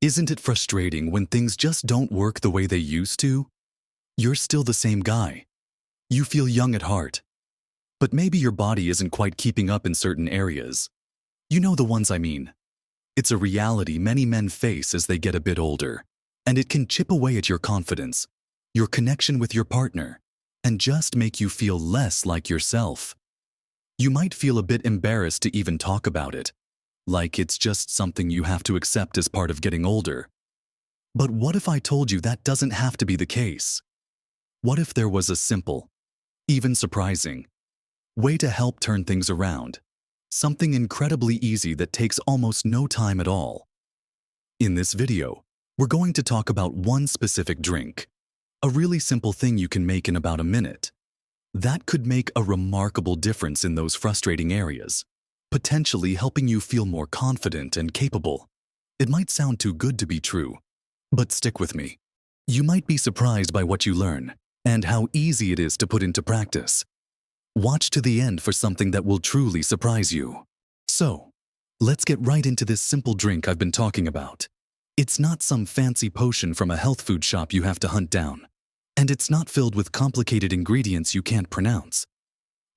Isn't it frustrating when things just don't work the way they used to? You're still the same guy. You feel young at heart. But maybe your body isn't quite keeping up in certain areas. You know the ones I mean. It's a reality many men face as they get a bit older, and it can chip away at your confidence, your connection with your partner, and just make you feel less like yourself. You might feel a bit embarrassed to even talk about it, like it's just something you have to accept as part of getting older. But what if I told you that doesn't have to be the case? What if there was a simple, even surprising, way to help turn things around? Something incredibly easy that takes almost no time at all. In this video, we're going to talk about one specific drink, a really simple thing you can make in about a minute. That could make a remarkable difference in those frustrating areas, potentially helping you feel more confident and capable. It might sound too good to be true, but stick with me. You might be surprised by what you learn and how easy it is to put into practice. Watch to the end for something that will truly surprise you. So, let's get right into this simple drink I've been talking about. It's not some fancy potion from a health food shop you have to hunt down, and it's not filled with complicated ingredients you can't pronounce.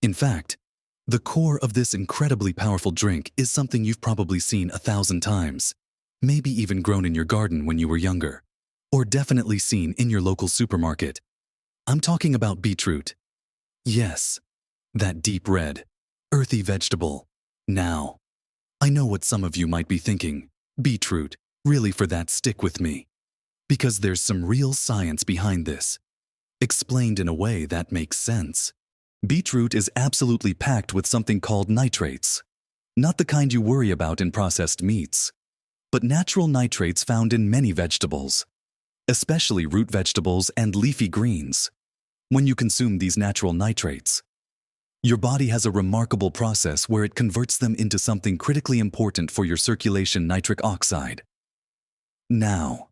In fact, the core of this incredibly powerful drink is something you've probably seen 1,000 times, maybe even grown in your garden when you were younger, or definitely seen in your local supermarket. I'm talking about beetroot. Yes, that deep red, earthy vegetable. Now, I know what some of you might be thinking. Beetroot, really, for that, stick with me. Because there's some real science behind this. Explained in a way that makes sense. Beetroot is absolutely packed with something called nitrates. Not the kind you worry about in processed meats, but natural nitrates found in many vegetables, especially root vegetables and leafy greens. When you consume these natural nitrates, your body has a remarkable process where it converts them into something critically important for your circulation: nitric oxide. Now,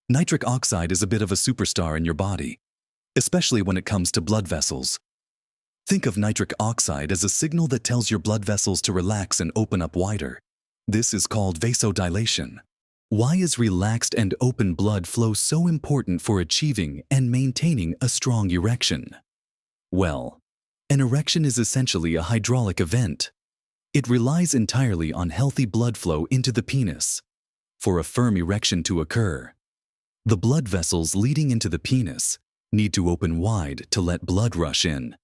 nitric oxide is a bit of a superstar in your body, especially when it comes to blood vessels. Think of nitric oxide as a signal that tells your blood vessels to relax and open up wider. This is called vasodilation. Why is relaxed and open blood flow so important for achieving and maintaining a strong erection? Well, an erection is essentially a hydraulic event. It relies entirely on healthy blood flow into the penis. For a firm erection to occur, the blood vessels leading into the penis need to open wide to let blood rush in,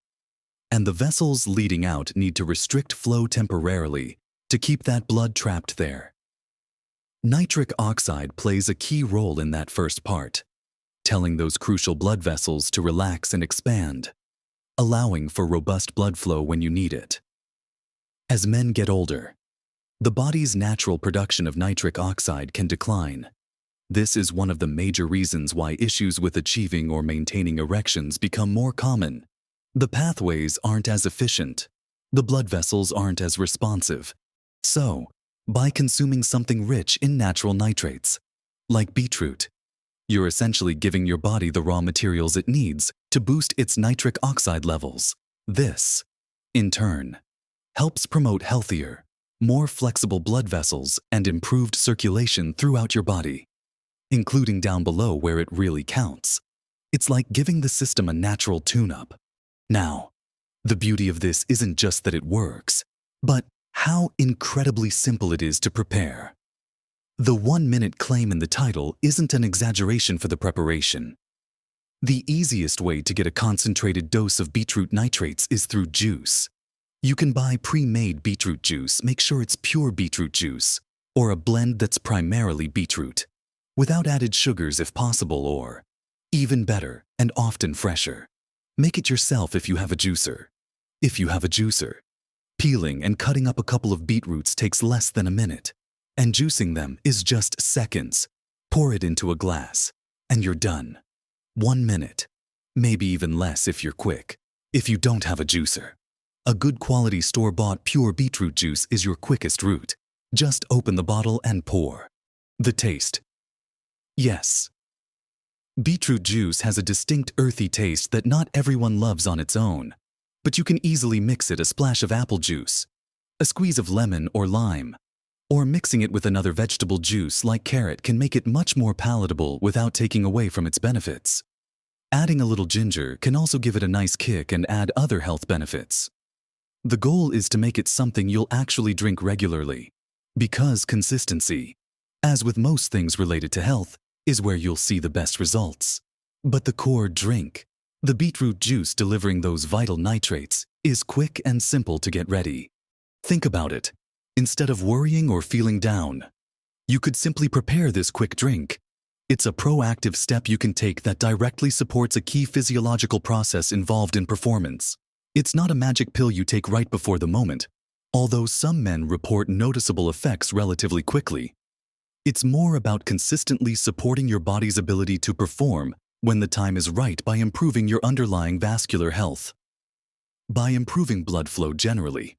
and the vessels leading out need to restrict flow temporarily to keep that blood trapped there. Nitric oxide plays a key role in that first part, telling those crucial blood vessels to relax and expand, allowing for robust blood flow when you need it. As men get older, the body's natural production of nitric oxide can decline. This is one of the major reasons why issues with achieving or maintaining erections become more common. The pathways aren't as efficient. The blood vessels aren't as responsive. So, by consuming something rich in natural nitrates, like beetroot, you're essentially giving your body the raw materials it needs to boost its nitric oxide levels. This, in turn, helps promote healthier, more flexible blood vessels and improved circulation throughout your body, including down below where it really counts. It's like giving the system a natural tune-up. Now, the beauty of this isn't just that it works, but how incredibly simple it is to prepare. The 1-minute claim in the title isn't an exaggeration for the preparation. The easiest way to get a concentrated dose of beetroot nitrates is through juice. You can buy pre-made beetroot juice. Make sure it's pure beetroot juice, or a blend that's primarily beetroot, without added sugars if possible, or, even better and often fresher, make it yourself if you have a juicer. If you have a juicer, peeling and cutting up a couple of beetroots takes less than a minute, and juicing them is just seconds. Pour it into a glass, and you're done. 1 minute, maybe even less if you're quick. If you don't have a juicer, a good quality store-bought pure beetroot juice is your quickest route. Just open the bottle and pour. The taste. Yes. Beetroot juice has a distinct earthy taste that not everyone loves on its own, but you can easily mix it a splash of apple juice, a squeeze of lemon or lime, Or mixing it with another vegetable juice like carrot can make it much more palatable without taking away from its benefits. Adding a little ginger can also give it a nice kick and add other health benefits. The goal is to make it something you'll actually drink regularly, because consistency, as with most things related to health, is where you'll see the best results. But the core drink, the beetroot juice delivering those vital nitrates, is quick and simple to get ready. Think about it. Instead of worrying or feeling down, you could simply prepare this quick drink. It's a proactive step you can take that directly supports a key physiological process involved in performance. It's not a magic pill you take right before the moment, although some men report noticeable effects relatively quickly. It's more about consistently supporting your body's ability to perform when the time is right by improving your underlying vascular health. By improving blood flow generally,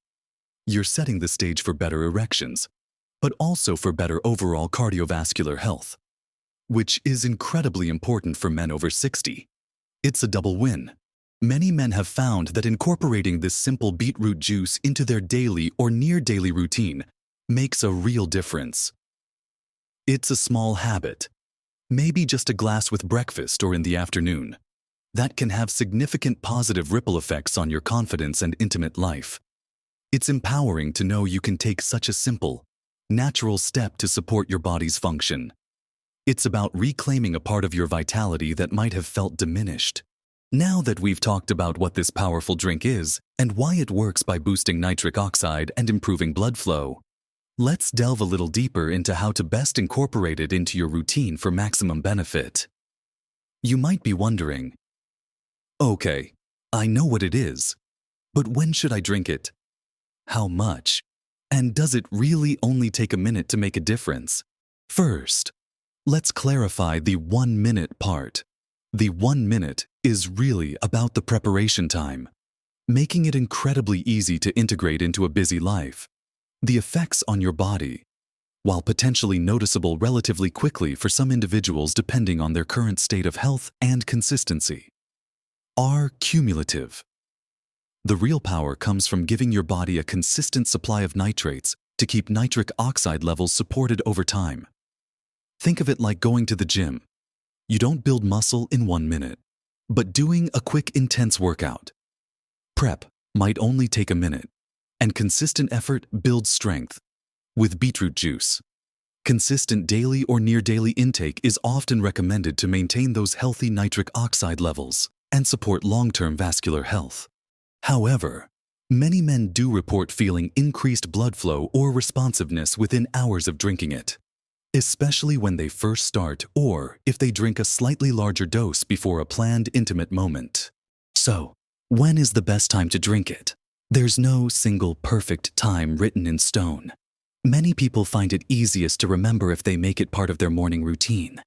you're setting the stage for better erections, but also for better overall cardiovascular health, which is incredibly important for men over 60. It's a double win. Many men have found that incorporating this simple beetroot juice into their daily or near-daily routine makes a real difference. It's a small habit, maybe just a glass with breakfast or in the afternoon, that can have significant positive ripple effects on your confidence and intimate life. It's empowering to know you can take such a simple, natural step to support your body's function. It's about reclaiming a part of your vitality that might have felt diminished. Now that we've talked about what this powerful drink is and why it works by boosting nitric oxide and improving blood flow, let's delve a little deeper into how to best incorporate it into your routine for maximum benefit. You might be wondering, okay, I know what it is, but when should I drink it? How much? And does it really only take a minute to make a difference? First, let's clarify the 1 minute part. The 1 minute is really about the preparation time, making it incredibly easy to integrate into a busy life. The effects on your body, while potentially noticeable relatively quickly for some individuals depending on their current state of health and consistency, are cumulative. The real power comes from giving your body a consistent supply of nitrates to keep nitric oxide levels supported over time. Think of it like going to the gym. You don't build muscle in 1 minute, but doing a quick, intense workout. Prep might only take a minute, and consistent effort builds strength. With beetroot juice, consistent daily or near-daily intake is often recommended to maintain those healthy nitric oxide levels and support long-term vascular health. However, many men do report feeling increased blood flow or responsiveness within hours of drinking it, especially when they first start or if they drink a slightly larger dose before a planned intimate moment. So, when is the best time to drink it? There's no single perfect time written in stone. Many people find it easiest to remember if they make it part of their morning routine,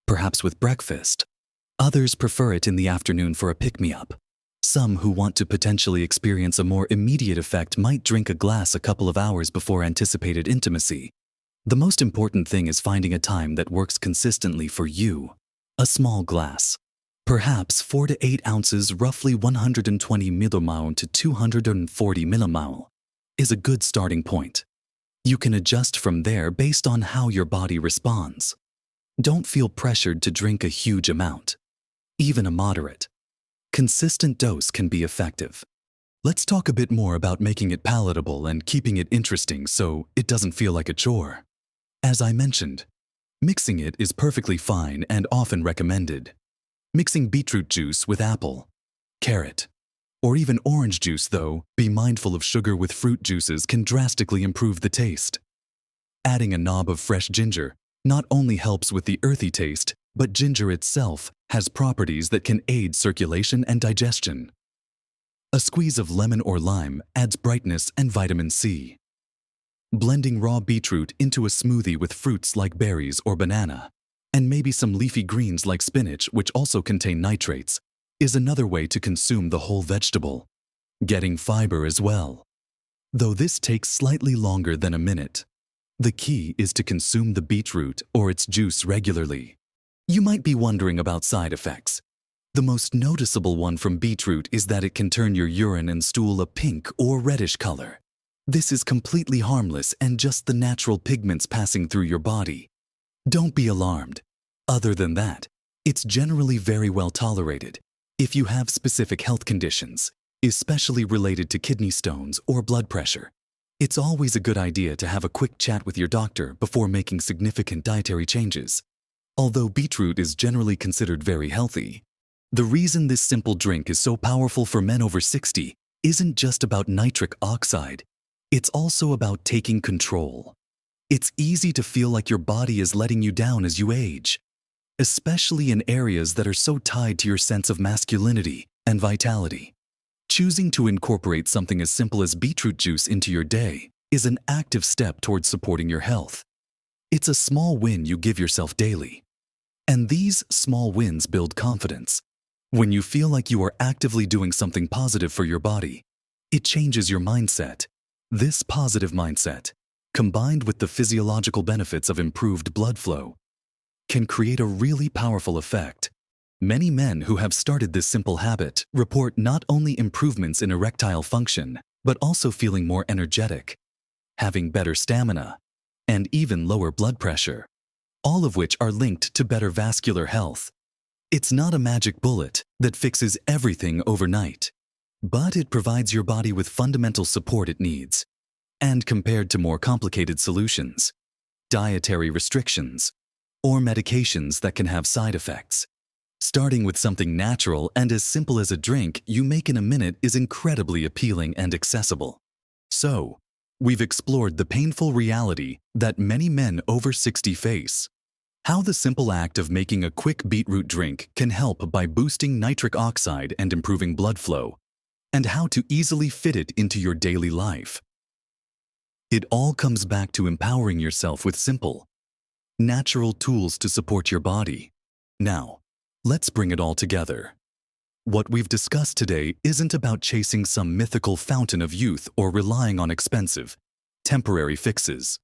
perhaps with breakfast. Others prefer it in the afternoon for a pick-me-up. Some who want to potentially experience a more immediate effect might drink a glass a couple of hours before anticipated intimacy. The most important thing is finding a time that works consistently for you. A small glass, perhaps 4 to 8 ounces, roughly 120 millimole to 240 millimole, is a good starting point. You can adjust from there based on how your body responds. Don't feel pressured to drink a huge amount. Even a moderate, consistent dose can be effective. Let's talk a bit more about making it palatable and keeping it interesting so it doesn't feel like a chore. As I mentioned, mixing it is perfectly fine and often recommended. Mixing beetroot juice with apple, carrot, or even orange juice, though, be mindful of sugar with fruit juices, can drastically improve the taste. Adding a knob of fresh ginger not only helps with the earthy taste, but ginger itself has properties that can aid circulation and digestion. A squeeze of lemon or lime adds brightness and vitamin C. Blending raw beetroot into a smoothie with fruits like berries or banana, and maybe some leafy greens like spinach, which also contain nitrates, is another way to consume the whole vegetable, getting fiber as well. Though this takes slightly longer than a minute, the key is to consume the beetroot or its juice regularly. You might be wondering about side effects. The most noticeable one from beetroot is that it can turn your urine and stool a pink or reddish color. This is completely harmless and just the natural pigments passing through your body. Don't be alarmed. Other than that, it's generally very well tolerated. If you have specific health conditions, especially related to kidney stones or blood pressure, it's always a good idea to have a quick chat with your doctor before making significant dietary changes. Although beetroot is generally considered very healthy, the reason this simple drink is so powerful for men over 60 isn't just about nitric oxide. It's also about taking control. It's easy to feel like your body is letting you down as you age, especially in areas that are so tied to your sense of masculinity and vitality. Choosing to incorporate something as simple as beetroot juice into your day is an active step towards supporting your health. It's a small win you give yourself daily. And these small wins build confidence. When you feel like you are actively doing something positive for your body, it changes your mindset. This positive mindset, combined with the physiological benefits of improved blood flow, can create a really powerful effect. Many men who have started this simple habit report not only improvements in erectile function, but also feeling more energetic, having better stamina, and even lower blood pressure, all of which are linked to better vascular health. It's not a magic bullet that fixes everything overnight, but it provides your body with fundamental support it needs. And compared to more complicated solutions, dietary restrictions, or medications that can have side effects, starting with something natural and as simple as a drink you make in a minute is incredibly appealing and accessible. So, we've explored the painful reality that many men over 60 face, how the simple act of making a quick beetroot drink can help by boosting nitric oxide and improving blood flow, and how to easily fit it into your daily life. It all comes back to empowering yourself with simple, natural tools to support your body. Now, let's bring it all together. What we've discussed today isn't about chasing some mythical fountain of youth or relying on expensive, temporary fixes.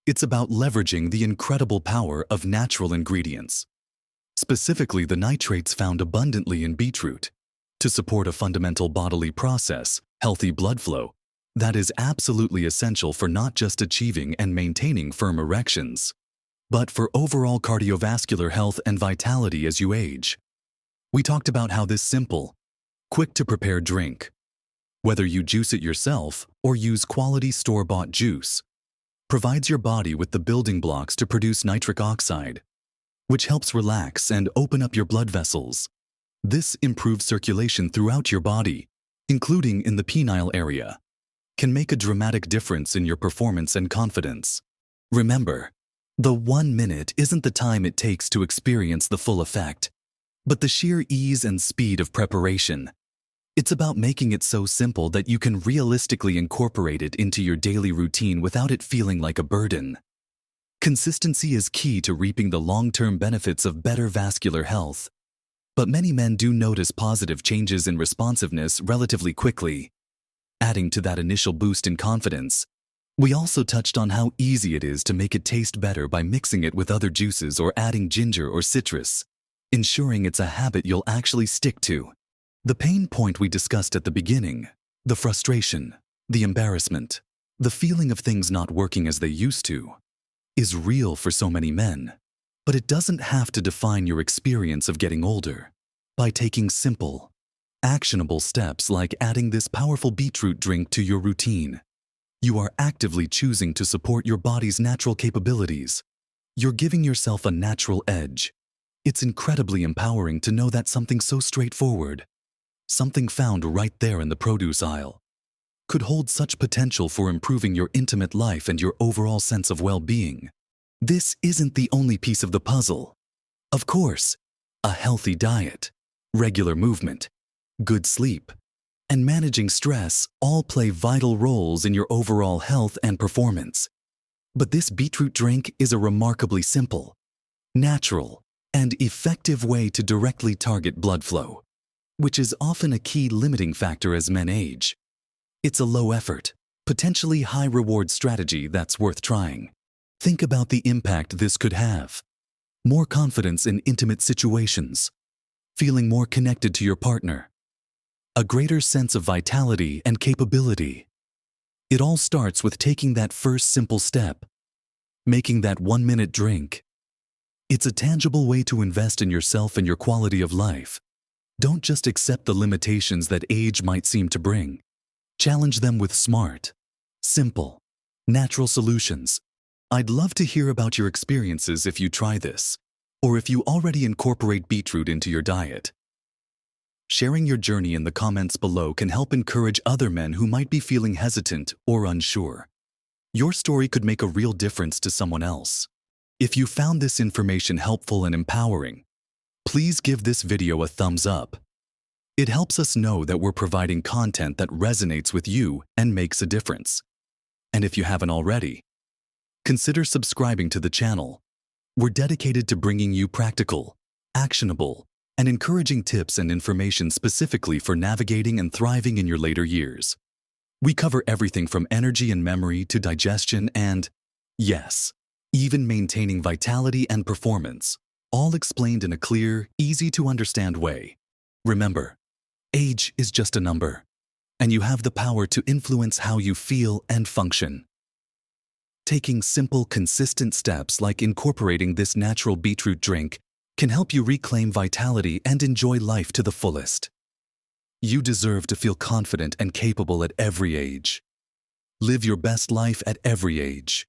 It's about leveraging the incredible power of natural ingredients, specifically the nitrates found abundantly in beetroot, to support a fundamental bodily process, healthy blood flow, that is absolutely essential for not just achieving and maintaining firm erections, but for overall cardiovascular health and vitality as you age. We talked about how this simple, quick-to-prepare drink, whether you juice it yourself or use quality store-bought juice, provides your body with the building blocks to produce nitric oxide, which helps relax and open up your blood vessels. This improves circulation throughout your body, including in the penile area, can make a dramatic difference in your performance and confidence. Remember, the 1 minute isn't the time it takes to experience the full effect, but the sheer ease and speed of preparation. It's about making it so simple that you can realistically incorporate it into your daily routine without it feeling like a burden. Consistency is key to reaping the long-term benefits of better vascular health, but many men do notice positive changes in responsiveness relatively quickly. Adding to that initial boost in confidence, we also touched on how easy it is to make it taste better by mixing it with other juices or adding ginger or citrus, ensuring it's a habit you'll actually stick to. The pain point we discussed at the beginning, the frustration, the embarrassment, the feeling of things not working as they used to, is real for so many men, but it doesn't have to define your experience of getting older. By taking simple, actionable steps like adding this powerful beetroot drink to your routine, you are actively choosing to support your body's natural capabilities. You're giving yourself a natural edge. It's incredibly empowering to know that something so straightforward, something found right there in the produce aisle, could hold such potential for improving your intimate life and your overall sense of well-being. This isn't the only piece of the puzzle. Of course, a healthy diet, regular movement, good sleep, and managing stress all play vital roles in your overall health and performance. But this beetroot drink is a remarkably simple, natural, and effective way to directly target blood flow, which is often a key limiting factor as men age. It's a low-effort, potentially high-reward strategy that's worth trying. Think about the impact this could have. More confidence in intimate situations, feeling more connected to your partner, a greater sense of vitality and capability, It all starts with taking that first simple step, making that 1-minute drink. It's a tangible way to invest in yourself and your quality of life. Don't just accept the limitations that age might seem to bring. Challenge them with smart, simple, natural solutions. I'd love to hear about your experiences if you try this, or if you already incorporate beetroot into your diet. Sharing your journey in the comments below can help encourage other men who might be feeling hesitant or unsure. Your story could make a real difference to someone else. If you found this information helpful and empowering, please give this video a thumbs up. It helps us know that we're providing content that resonates with you and makes a difference. And if you haven't already, consider subscribing to the channel. We're dedicated to bringing you practical, actionable, and encouraging tips and information specifically for navigating and thriving in your later years. We cover everything from energy and memory to digestion and, yes, even maintaining vitality and performance, all explained in a clear, easy-to-understand way. Remember, age is just a number, and you have the power to influence how you feel and function. Taking simple, consistent steps like incorporating this natural beetroot drink can help you reclaim vitality and enjoy life to the fullest. You deserve to feel confident and capable at every age. Live your best life at every age.